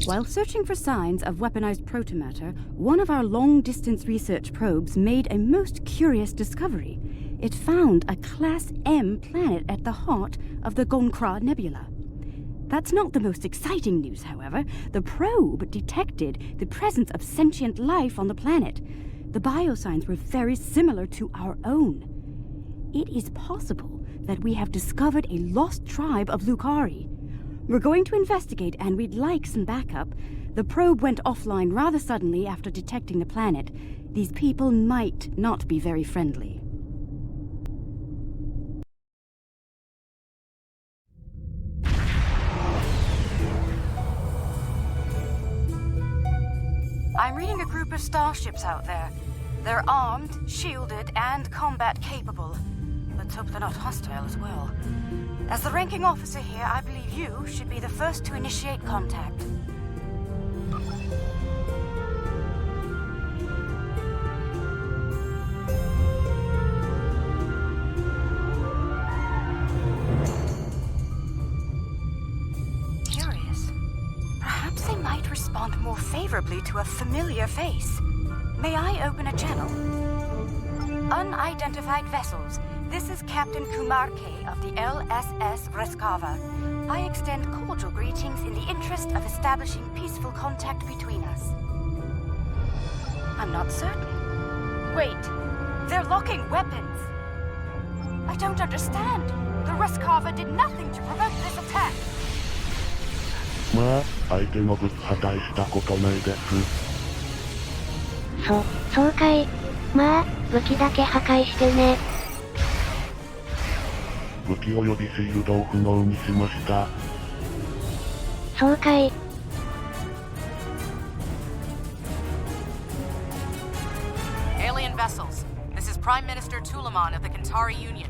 While searching for signs of weaponized protomatter, one of our long-distance research probes made a most curious discovery. It found a Class M planet at the heart of the Gonkra Nebula. That's not the most exciting news, however. The probe detected the presence of sentient life on the planet. The biosigns were very similar to our own. It is possible that we have discovered a lost tribe of Lucari. We're going to investigate, and we'd like some backup. The probe went offline rather suddenly after detecting the planet. These people might not be very friendly. I'm reading a group of starships out there. They're armed, shielded, and combat capable. Let's hope they're not hostile as well. As the ranking officer here, I believe you should be the first to initiate contact. Curious. Perhaps they might respond more favorably to a familiar face. May I open a channel? Unidentified vessels. This is Captain Kumar K. of the LSS Reskava. I extend cordial greetings in the interest of establishing peaceful contact between us. I'm not certain. Wait, they're locking weapons. I don't understand. The Reskava did nothing to provoke this attack. まあ、相手の武器破壊したことないです。そうかい。まあ、武器だけ破壊してね。武器及びシールドを不能にしました。そうかい。Alien vessels. This is Prime Minister Tulaman of the Kantari Union.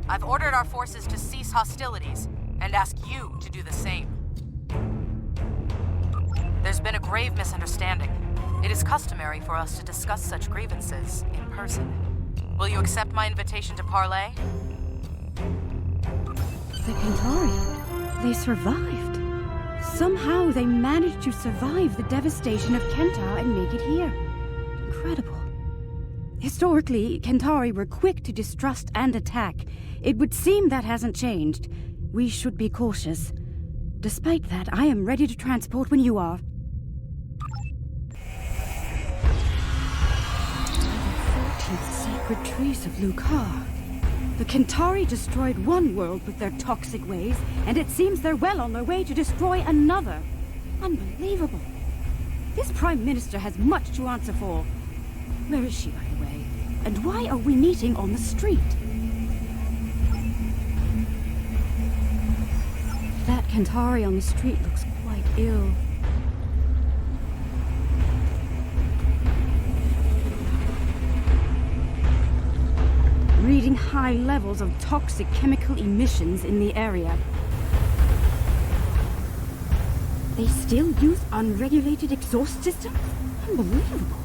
I've ordered our forces to cease hostilities, and ask you to do the same. There's been a grave misunderstanding. It is customary for us to discuss such grievances in person. Will you accept my invitation to parley? The Kentari. They survived. Somehow they managed to survive the devastation of Kentar and make it here. Incredible. Historically, Kentari were quick to distrust and attack. It would seem that hasn't changed. We should be cautious. Despite that, I am ready to transport when you are. The 14th sacred trees of Lucar. The Kentari destroyed one world with their toxic ways, and it seems they're well on their way to destroy another. Unbelievable. This Prime Minister has much to answer for. Where is she, by the way? And why are we meeting on the street? That Kentari on the street looks quite ill. Reading high levels of toxic chemical emissions in the area. They still use unregulated exhaust systems? Unbelievable.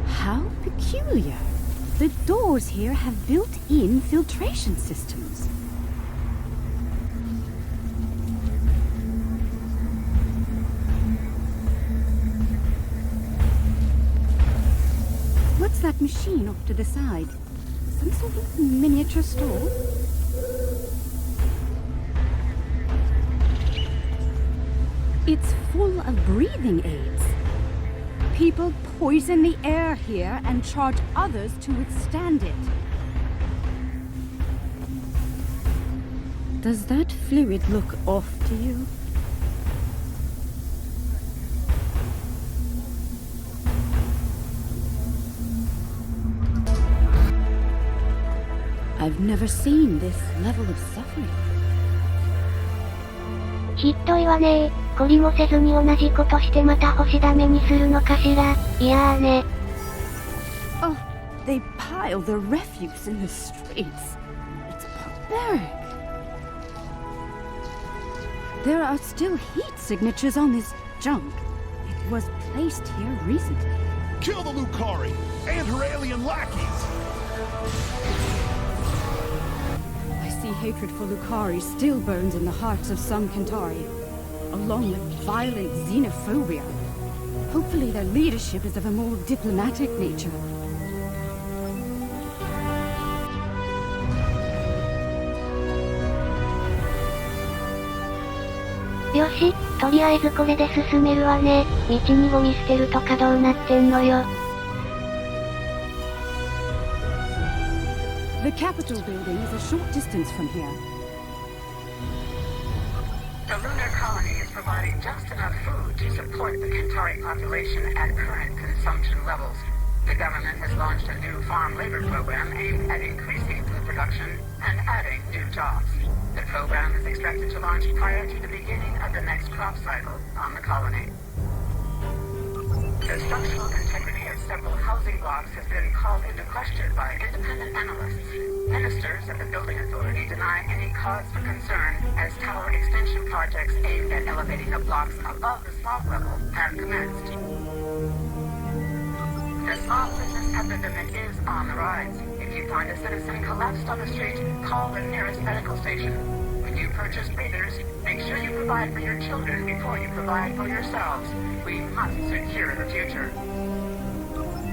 How peculiar. The doors here have built-in filtration systems. What's that machine off to the side? Some sort of miniature store? It's full of breathing aids. People poison the air here and charge others to withstand it. Does that fluid look off to you? I've never seen this level of suffering. ひっどいわねー。懲りもせずに同じことしてまた星ダメにするのかしら。いやーね。Oh, they pile their refuse in the streets. It's barbaric. There are still heat signatures on this junk. It was placed here recently. Kill the Lucari and her alien lackeys! I icy hatred for Lucari still burns in the hearts of some Kentari, along with violent xenophobia. Hopefully their leadership is of a more diplomatic nature.よし、とりあえずこれで進めるわね。道にゴミ捨てるとかどうなってんのよ。The Capitol building is a short distance from here. The lunar colony is providing just enough food to support the Kentari population at current consumption levels. The government has launched a new farm labor program aimed at increasing food production and adding new jobs. The program is expected to launch prior to the beginning of the next crop cycle on the colony. The structural integrity of several housing blocks has been called into question by independent analysts. Ministers of the building authority deny any cause for concern as tower extension projects aimed at elevating the blocks above the smog level have commenced. The small business epidemic is on the rise. If you find a citizen collapsed on the street, call the nearest medical station. When you purchase breathers, make sure you provide for your children before you provide for yourselves. We must secure the future.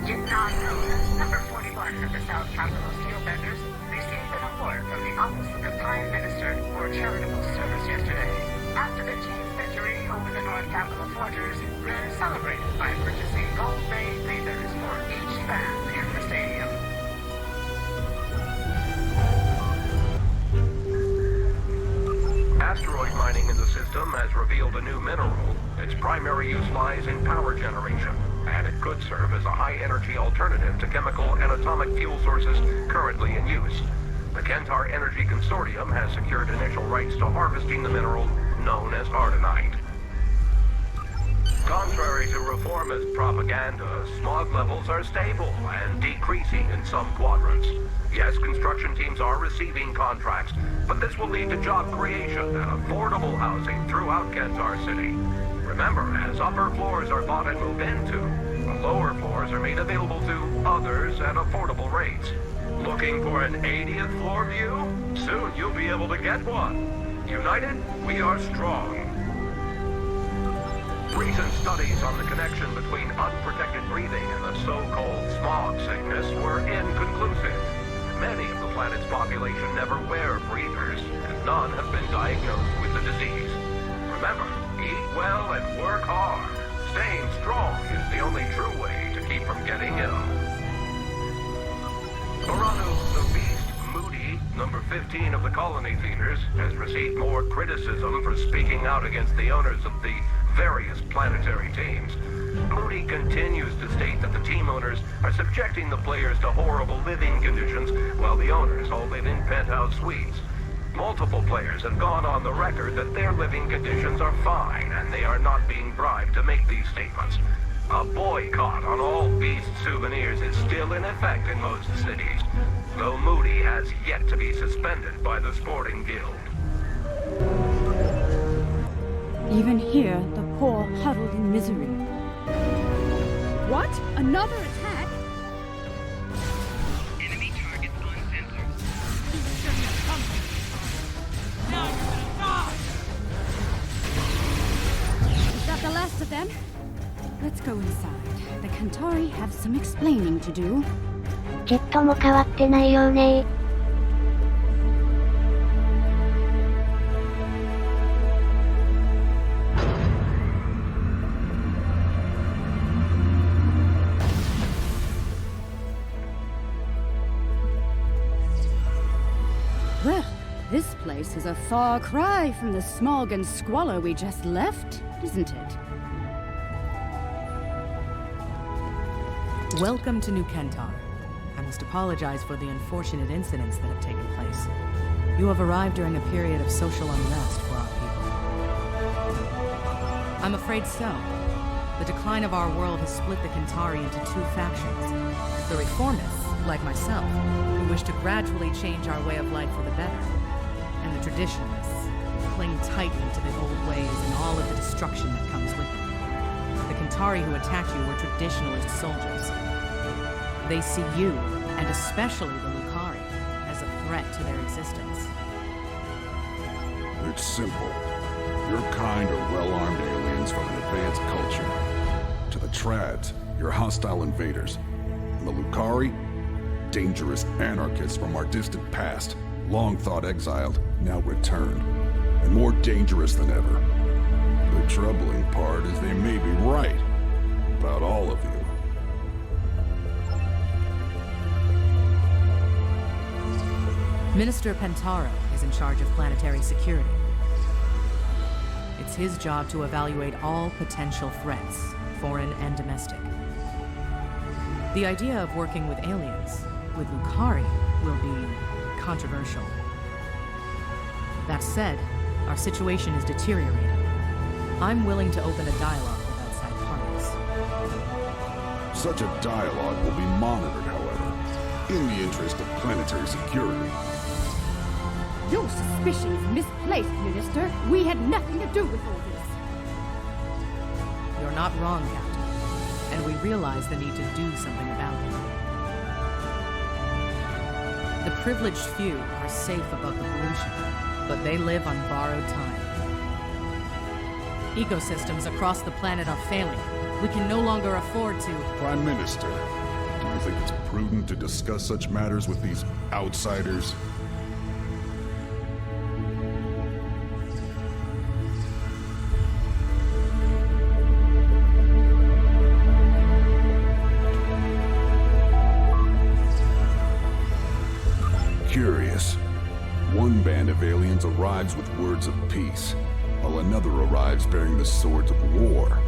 Jinnan Road, number 41 of the South Capitol Steel Vendors, received an award from the Office of the Prime Minister for charitable service yesterday. After the team's victory over the North Capitol Forgers, Red celebrated by purchasing gold-bay breathers for each fan in the stadium. Asteroid mining in the system has revealed a new mineral. Its primary use lies in power generation, and it could serve as a high-energy alternative to chemical and atomic fuel sources currently in use. The Kentar Energy Consortium has secured initial rights to harvesting the mineral known as ardenite. Contrary to reformist propaganda, smog levels are stable and decreasing in some quadrants. Yes, construction teams are receiving contracts, but this will lead to job creation and affordable housing throughout Kentar City. Remember, as upper floors are bought and moved into, the lower floors are made available to others at affordable rates. Looking for an 80th floor view? Soon you'll be able to get one. United, we are strong. Recent studies on the connection between unprotected breathing and the so-called smog sickness were inconclusive. Many of the planet's population never wear breathers, and none have been diagnosed with the disease. Remember, eat well and work hard. Staying strong is the only true way to keep from getting ill. Oranu, the Beast, Moody, number 15 of the colony feeders, has received more criticism for speaking out against the owners of the various planetary teams. Moody continues to state that the team owners are subjecting the players to horrible living conditions while the owners all live in penthouse suites. Multiple players have gone on the record that their living conditions are fine and they are not being bribed to make these statements. A boycott on all Beast souvenirs is still in effect in most cities, though Moody has yet to be suspended by the Sporting Guild. Even here, the poor huddled in misery. What? Another attack? Enemy targets on sensors. You shouldn't have come here. Now you're gonna die! Is that the last of them? Let's go inside. The Kentari have some explaining to do. ちっとも変わってないようね。Well, this place is a far cry from the smog and squalor we just left, isn't it? Welcome to New Kentar. I must apologize for the unfortunate incidents that have taken place. You have arrived during a period of social unrest for our people. I'm afraid so. The decline of our world has split the Kentari into two factions. The reformists, like myself, who wish to gradually change our way of life for the better. And the traditionalists, who cling tightly to the old ways and all of the destruction that comes with it. The Kentari who attacked you were traditionalist soldiers. They see you, and especially the Lucari, as a threat to their existence. It's simple. Your kind are well-armed aliens from an advanced culture. To the Trads, you're hostile invaders. And the Lucari? Dangerous anarchists from our distant past. Long thought exiled, now returned. And more dangerous than ever. The troubling part is they may be right. About all of you. Minister Pentaro is in charge of planetary security. It's his job to evaluate all potential threats, foreign and domestic. The idea of working with aliens, with Lucari, will be controversial. That said, our situation is deteriorating. I'm willing to open a dialogue with outside parties. Such a dialogue will be monitored, however, in the interest of planetary security. Your suspicion is misplaced, Minister. We had nothing to do with all this. You're not wrong, Captain. And we realize the need to do something about it. The privileged few are safe above the pollution, but they live on borrowed time. Ecosystems across the planet are failing. We can no longer afford to... Prime Minister, do you think it's prudent to discuss such matters with these outsiders? Curious. One band of aliens arrives with words of peace, while another arrives bearing the swords of war.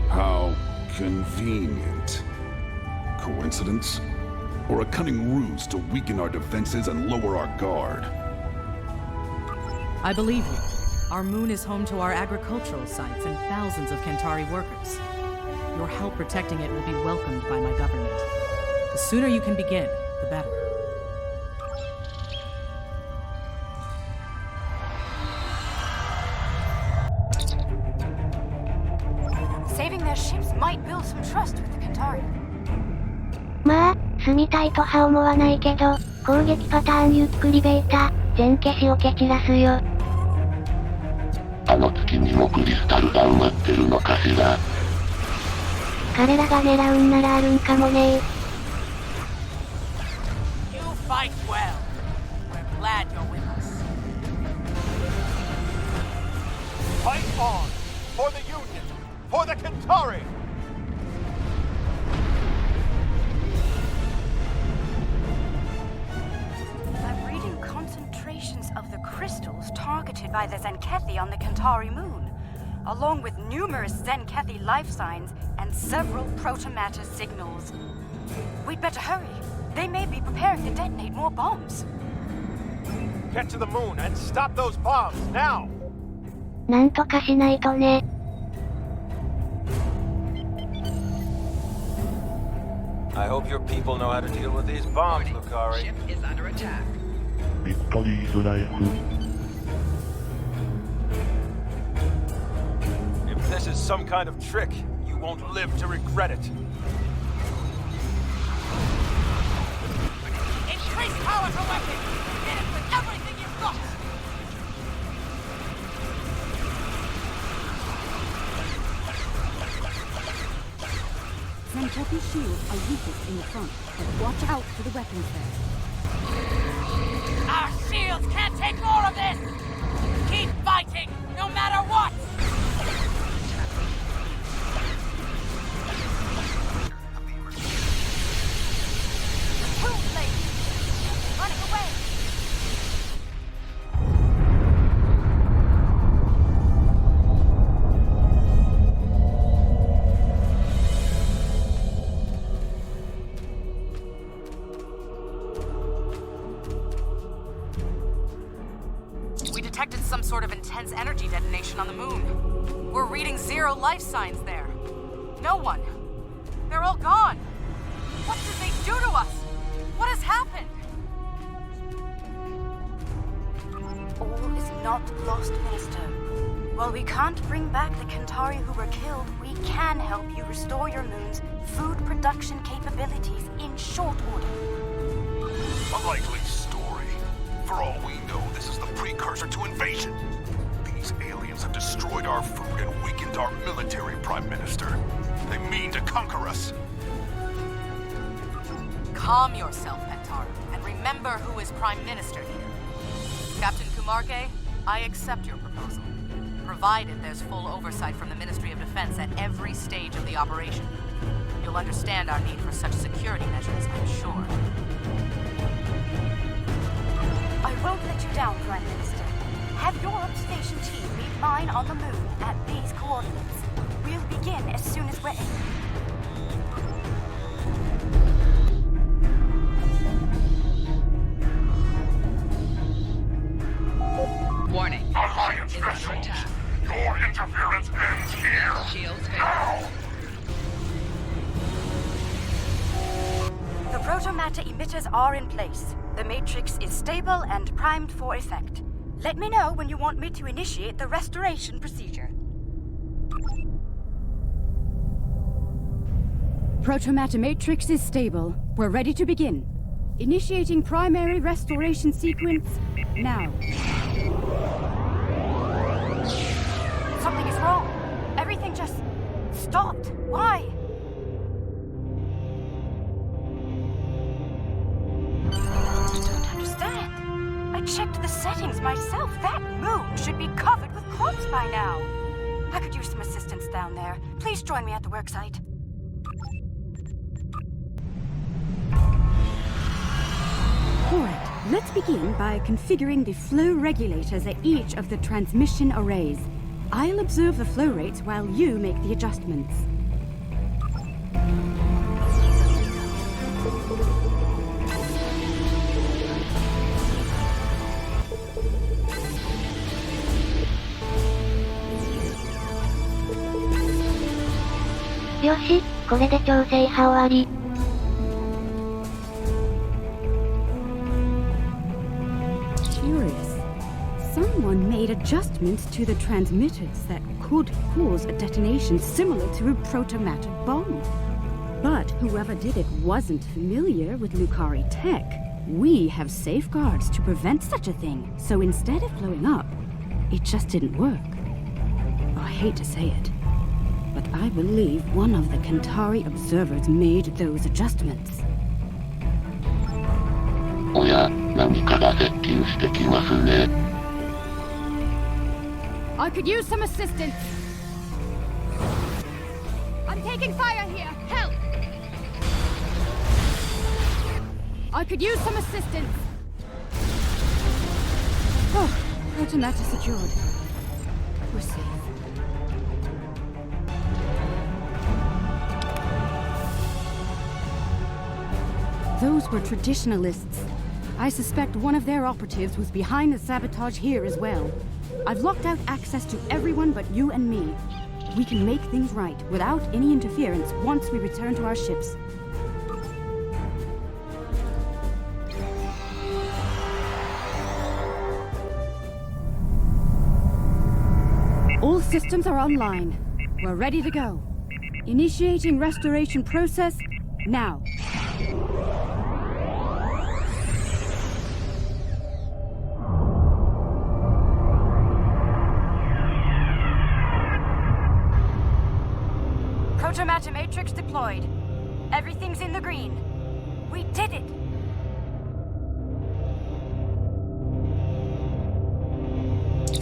How convenient. Coincidence? Or a cunning ruse to weaken our defenses and lower our guard? I believe you. Our moon is home to our agricultural sites and thousands of Kentari workers. Your help protecting it will be welcomed by my government. The sooner you can begin, the better. Saving their ships might build some trust with the Kentari. まあ、住みたいとは思わないけど、攻撃パターンゆっくりベータ、全消しを蹴散らすよ。あの月にもクリスタルが埋まってるのかしら。彼らが狙うんならあるんかもね。You fight well. We're glad you're with us. Fight on! For the Union! For the Kentari! I'm reading concentrations of the crystals targeted by the Zenkethi on the Kentari moon, along with numerous Zenkethi life signs and several protomatter signals. We'd better hurry. They may be preparing to detonate more bombs. Get to the moon and stop those bombs, now! なんとかしないとね。I hope your people know how to deal with these bombs, Lucari. Ship is under attack. ビクトリーズライフ。If this is some kind of trick, you won't live to regret it. Increase power for weapons! Hit it with everything you've got! Zenkethi shields are weakest in the front, but watch out for the weapons there. Our shields can't take more of this! Keep fighting, no matter what! Too late! Running away! We detected some sort of intense energy detonation on the moon. We're reading 0 life signs there. No one. They're all gone. What did they do to us? What has happened? All is not lost, Minister. While we can't bring back the Kentari who were killed, we can help you restore your moon's food production capabilities in short order. A likely story. For all we know, this is the precursor to invasion. These aliens have destroyed our food and weakened our military, Prime Minister. They mean to conquer us. Calm yourself, Pentaro, and remember who is Prime Minister here. Captain Kumarke, I accept your proposal, provided there's full oversight from the Ministry of Defense at every stage of the operation. You'll understand our need for such security measures, I'm sure. I won't let you down, Prime Minister. Have your observation team meet mine on the moon at these coordinates. We'll begin as soon as we're able. Warning. Alliance vessels! Your interference ends here! Shields Now! The protomatter emitters are in place. The matrix is stable and primed for effect. Let me know when you want me to initiate the restoration procedure. Protomatter matrix is stable. We're ready to begin. Initiating primary restoration sequence now. Something is wrong. Everything just stopped. Why? I don't understand. I checked the settings myself. That moon should be covered with crops by now. I could use some assistance down there. Please join me at the worksite. Alright, let's begin by configuring the flow regulators at each of the transmission arrays. I'll observe the flow rates while you make the adjustments.よし、これで調整派終わり。Curious. Someone made adjustments to the transmitters that could cause a detonation similar to a protomatter bomb. But whoever did it wasn't familiar with Lucari tech. We have safeguards to prevent such a thing, so instead of blowing up, it just didn't work. I hate to say it, but I believe one of the Kantari observers made those adjustments. おや、何かが接近してきますね。I could use some assistance. I'm taking fire here. Help! I could use some assistance. Oh, protomatter secured. We're safe. Those were traditionalists. I suspect one of their operatives was behind the sabotage here as well. I've locked out access to everyone but you and me. We can make things right without any interference once we return to our ships. All systems are online. We're ready to go. Initiating restoration process now. Protomatter matrix deployed. Everything's in the green. We did it!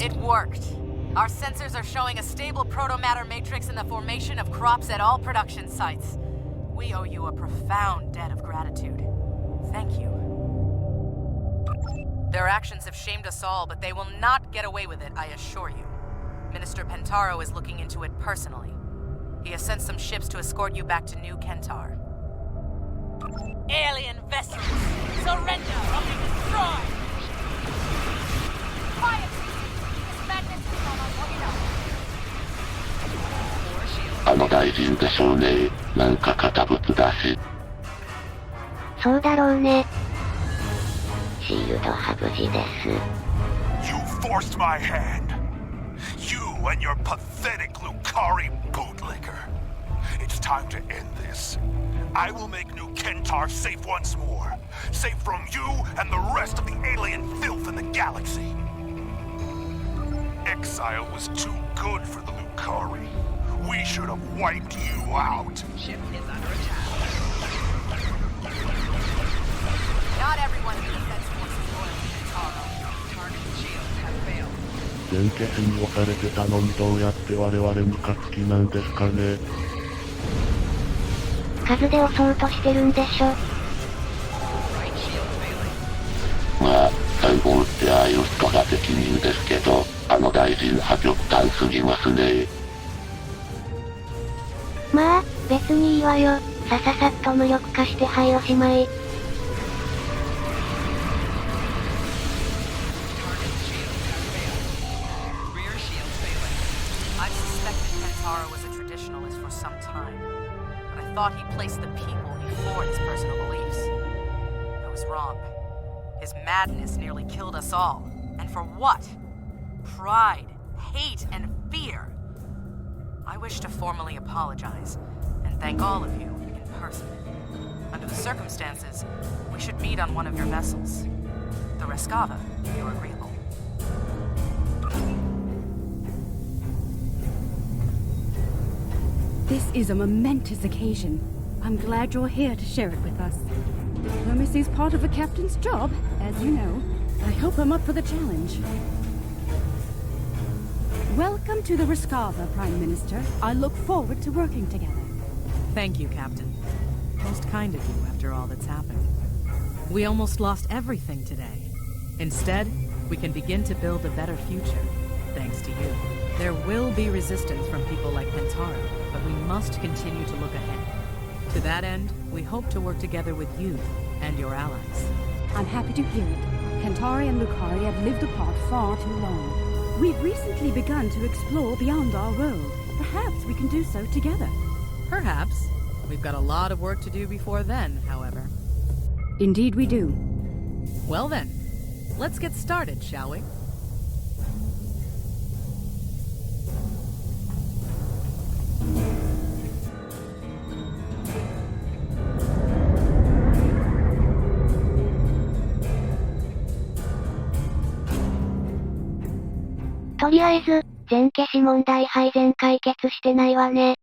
It worked. Our sensors are showing a stable protomatter matrix in the formation of crops at all production sites. We owe you a profound debt of gratitude. Thank you. Their actions have shamed us all, but they will not get away with it, I assure you. Minister Pentaro is looking into it personally. He has sent some ships to escort you back to New Kentar. Alien vessels, surrender or be destroyed! Quiet! This madness is on our way now. あの大臣でしょうね。なんか堅物だし。そうだろうね。シールドは無事です。You forced my hand. You and your pathetic Lucari bootlicker. It's time to end this. I will make New Kentar safe once more. Safe from you and the rest of the alien filth in the galaxy. exile was too good for the Lucari. We should have wiped you out. Ship is under attack. Not everyone in the defense forces loyal to Kentaro. Target shields have failed. 全消しに押されてたのにどうやって我々ムカつきなんですかね。数で襲おうとしてるんでしょ。Right shield failing. まあ、細胞ってああいう人が責任ですけど、大臣派極端すぎますね。まあ、別にいいわよ。さっと無力化してはいおしまい。I've suspected Kentaro was a traditionalist for some time, but I thought he placed the people before his personal beliefs. I was wrong. His madness nearly killed us all. And for what? Pride, hate, and fear. I wish to formally apologize and thank all of you in person. Under the circumstances, we should meet on one of your vessels. The Rescava, if you're agreeable. This is a momentous occasion. I'm glad you're here to share it with us. Diplomacy's part of a captain's job, as you know. I hope I'm up for the challenge. Welcome to the Rescava, Prime Minister. I look forward to working together. Thank you, Captain. Most kind of you after all that's happened. We almost lost everything today. Instead, we can begin to build a better future, thanks to you. There will be resistance from people like Kentaro, but we must continue to look ahead. To that end, we hope to work together with you and your allies. I'm happy to hear it. Kentari and Lucari have lived apart far too long. We've recently begun to explore beyond our world. Perhaps we can do so together. Perhaps. We've got a lot of work to do before then, however. Indeed we do. Well then, let's get started, shall we? Toりあえず、全消し問題配膳解決してないわね。